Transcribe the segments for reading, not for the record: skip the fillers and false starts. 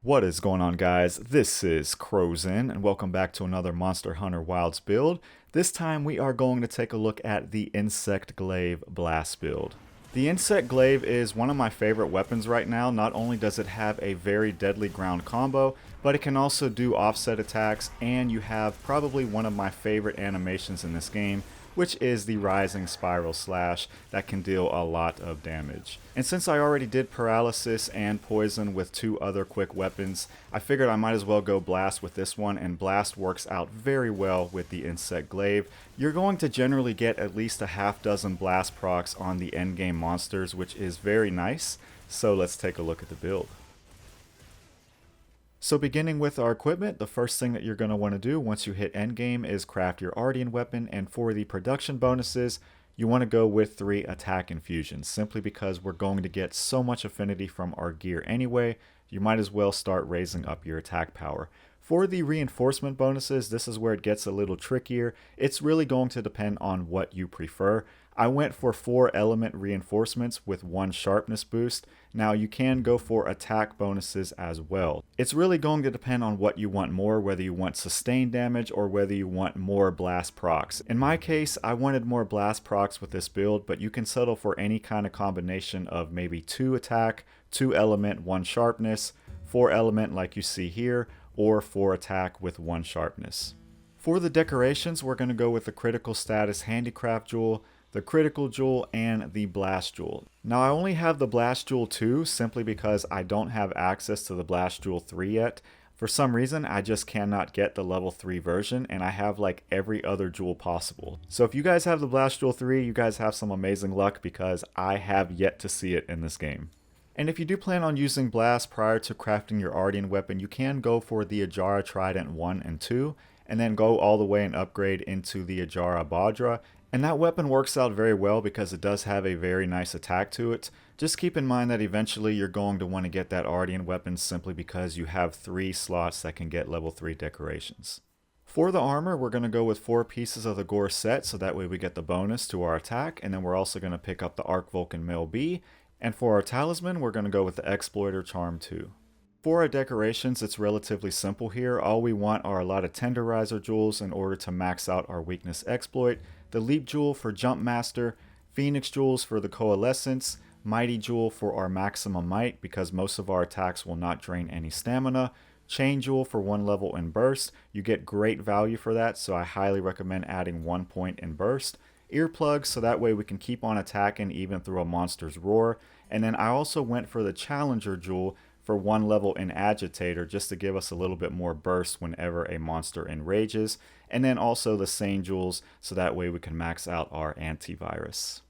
What is going on, guys? This is Crowzen, and welcome back to another Monster Hunter Wilds build. This time we are going to take a look at the Insect Glaive Blast build. The Insect Glaive is one of my favorite weapons right now. Not only does it have a very deadly ground combo, but it can also do offset attacks, and you have probably one of my favorite animations in this game, which is the Rising Spiral Slash that can deal a lot of damage. And since I already did Paralysis and Poison with two other quick weapons, I figured I might as well go Blast with this one, and Blast works out very well with the Insect Glaive. You're going to generally get at least a half dozen Blast procs on the endgame monsters, which is very nice. So let's take a look at the build. So beginning with our equipment, the first thing that you're going to want to do once you hit endgame is craft your Ardian weapon, and for the production bonuses, you want to go with 3 attack infusions, simply because we're going to get so much affinity from our gear anyway, you might as well start raising up your attack power. For the reinforcement bonuses, this is where it gets a little trickier. It's really going to depend on what you prefer. I went for 4 element reinforcements with 1 sharpness boost. Now you can go for attack bonuses as well. It's really going to depend on what you want more, whether you want sustained damage or whether you want more blast procs. In my case, I wanted more blast procs with this build, but you can settle for any kind of combination of maybe 2 attack, 2 element, 1 sharpness, 4 element like you see here, or 4 attack with 1 sharpness. For the decorations, we're going to go with the critical status handicraft jewel, the critical jewel, and the blast jewel. Now I only have the blast jewel 2 simply because I don't have access to the blast jewel 3 yet. For some reason I just cannot get the level 3 version, and I have like every other jewel possible. So if you guys have the blast jewel 3, you guys have some amazing luck because I have yet to see it in this game. And if you do plan on using Blast prior to crafting your Ardian weapon, you can go for the Ajara Trident 1 and 2, and then go all the way and upgrade into the Ajara Bhadra. And that weapon works out very well because it does have a very nice attack to it. Just keep in mind that eventually you're going to want to get that Ardian weapon simply because you have 3 slots that can get level 3 decorations. For the armor, we're going to go with 4 pieces of the Gore set, so that way we get the bonus to our attack, and then we're also going to pick up the Arc Vulcan Male B. And for our talisman, we're going to go with the Exploiter Charm 2. For our decorations, it's relatively simple here. All we want are a lot of Tenderizer jewels in order to max out our weakness exploit, the Leap Jewel for Jump Master, Phoenix Jewels for the Coalescence, Mighty Jewel for our maximum might because most of our attacks will not drain any stamina, Chain Jewel for 1 level in burst. You get great value for that, so I highly recommend adding 1 point in burst. Earplugs, so that way we can keep on attacking even through a monster's roar. And then I also went for the Challenger Jewel for 1 level in Agitator just to give us a little bit more burst whenever a monster enrages. And then also the Sane Jewels, so that way we can max out our antivirus.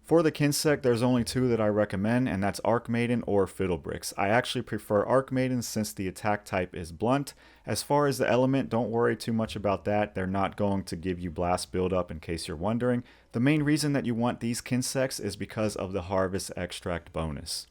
For the Kinsect, there's only 2 that I recommend, and that's Archmaiden or Fiddlebricks. I actually prefer Archmaiden since the attack type is blunt. As far as the element, don't worry too much about that. They're not going to give you blast buildup in case you're wondering. The main reason that you want these Kinsects is because of the Harvest Extract bonus.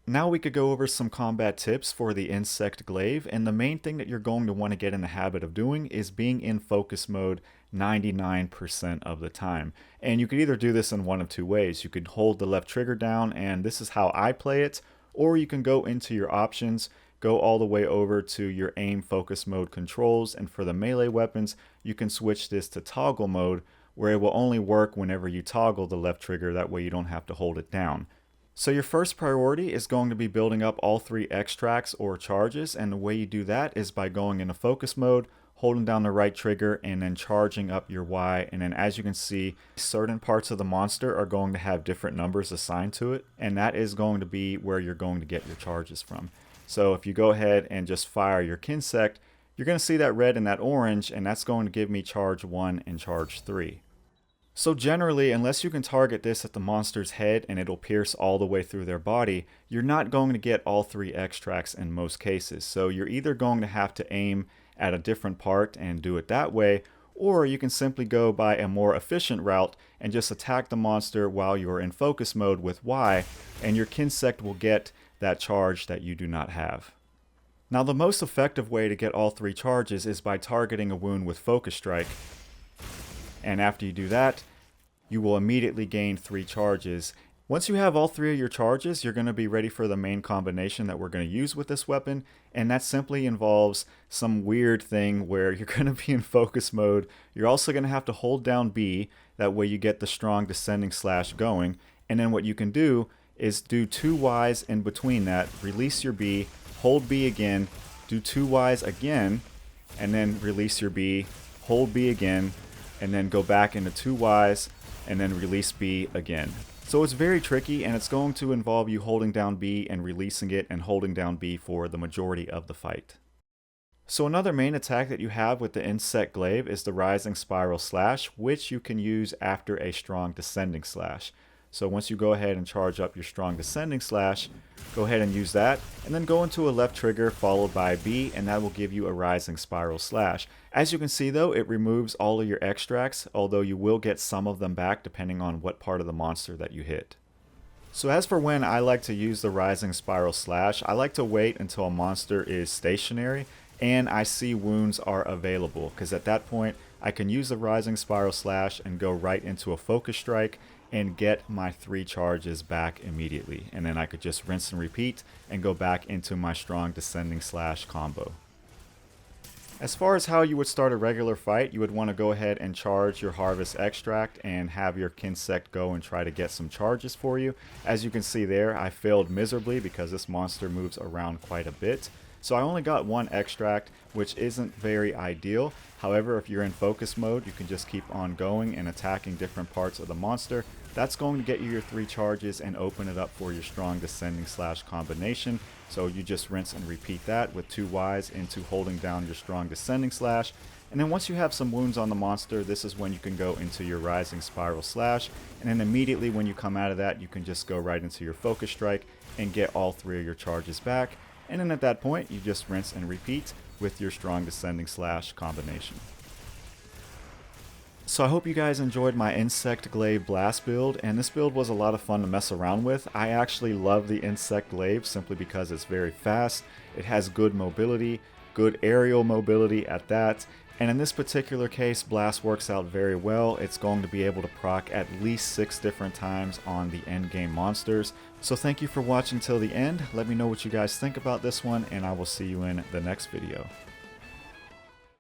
Now we could go over some combat tips for the Insect Glaive, and the main thing that you're going to want to get in the habit of doing is being in focus mode 99% of the time. And you could either do this in one of 2 ways. You could hold the left trigger down, and this is how I play it, or you can go into your options, go all the way over to your aim focus mode controls, and for the melee weapons, you can switch this to toggle mode, where it will only work whenever you toggle the left trigger, that way you don't have to hold it down. So your first priority is going to be building up all 3 extracts or charges, and the way you do that is by going into focus mode, holding down the right trigger, and then charging up your Y. And then as you can see, certain parts of the monster are going to have different numbers assigned to it, and that is going to be where you're going to get your charges from. So if you go ahead and just fire your Kinsect, you're going to see that red and that orange, and that's going to give me charge 1 and charge 3. So generally, unless you can target this at the monster's head and it'll pierce all the way through their body, you're not going to get all 3 extracts in most cases. So you're either going to have to aim at a different part and do it that way, or you can simply go by a more efficient route and just attack the monster while you're in focus mode with Y, and your Kinsect will get that charge that you do not have. Now the most effective way to get all 3 charges is by targeting a wound with Focus Strike. And after you do that, you will immediately gain 3 charges, Once you have all three of your charges, you're going to be ready for the main combination that we're going to use with this weapon, and that simply involves some weird thing where you're going to be in focus mode. You're also going to have to hold down B, that way you get the strong descending slash going, and then what you can do is do 2 Ys in between that, release your B, hold B again, do 2 Ys again, and then release your B, hold B again, and then go back into 2 Ys, and then release B again. So it's very tricky, and it's going to involve you holding down B and releasing it and holding down B for the majority of the fight. So another main attack that you have with the insect glaive is the rising spiral slash, which you can use after a strong descending slash. So once you go ahead and charge up your strong descending slash, go ahead and use that, and then go into a left trigger followed by B, and that will give you a rising spiral slash. As you can see though, it removes all of your extracts, although you will get some of them back depending on what part of the monster that you hit. So as for when I like to use the rising spiral slash, I like to wait until a monster is stationary and I see wounds are available, because at that point I can use the rising spiral slash and go right into a focus strike and get my 3 charges back immediately, and then I could just rinse and repeat and go back into my strong descending slash combo. As far as how you would start a regular fight, you would want to go ahead and charge your harvest extract and have your kinsect go and try to get some charges for you. As you can see there, I failed miserably because this monster moves around quite a bit. So I only got 1 extract, which isn't very ideal. However, if you're in focus mode, you can just keep on going and attacking different parts of the monster. That's going to get you your 3 charges and open it up for your strong descending slash combination. So you just rinse and repeat that with 2 Ys into holding down your strong descending slash. And then once you have some wounds on the monster, this is when you can go into your rising spiral slash. And then immediately when you come out of that, you can just go right into your focus strike and get all 3 of your charges back. And then at that point, you just rinse and repeat with your strong descending slash combination. So I hope you guys enjoyed my insect glaive blast build, and this build was a lot of fun to mess around with. I actually love the insect glaive simply because it's very fast, it has good mobility, good aerial mobility at that, and in this particular case, blast works out very well. It's going to be able to proc at least 6 different times on the endgame monsters. So thank you for watching till the end. Let me know what you guys think about this one, and I will see you in the next video.